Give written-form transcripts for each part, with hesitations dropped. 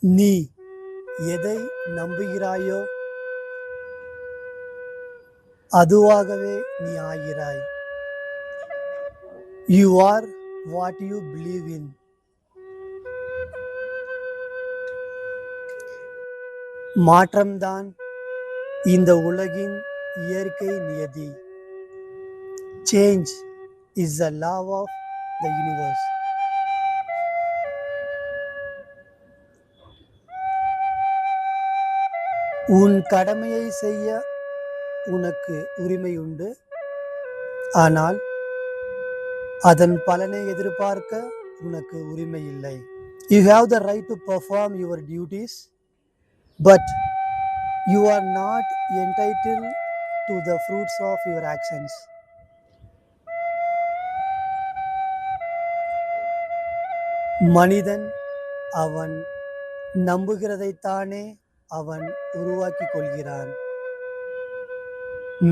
நீ எதை நம்புகிறாயோ அதுவாகவே நீ ஆகிறாய். You are what you believe in. மாற்றம்தான் இந்த உலகின் இயற்கை நியதி. Change is the law of the universe. உன் கடமையை செய்ய உனக்கு உரிமை உண்டு, ஆனால் அதன் பலனை எதிர்பார்க்க உனக்கு உரிமை இல்லை. You have the right to perform your duties, but you are not entitled to the fruits of your actions. மனிதன் அவன் நம்புகிறதைத்தானே அவன் உருவாக்கி கொள்கிறான்.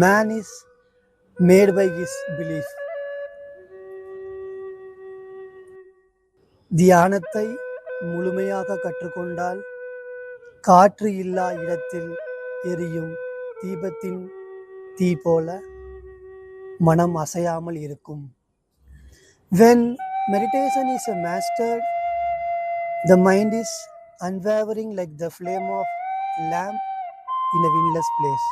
Man is made by his belief. தியானத்தை முழுமையாக கற்றுக்கொண்டால் காற்று இல்லா இடத்தில் எரியும் தீபத்தின் தீ போல மனம் அசையாமல் இருக்கும். When meditation is mastered, the mind is unwavering like the flame of lamp in a windless place.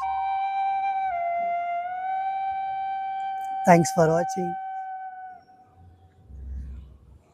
Thanks for watching.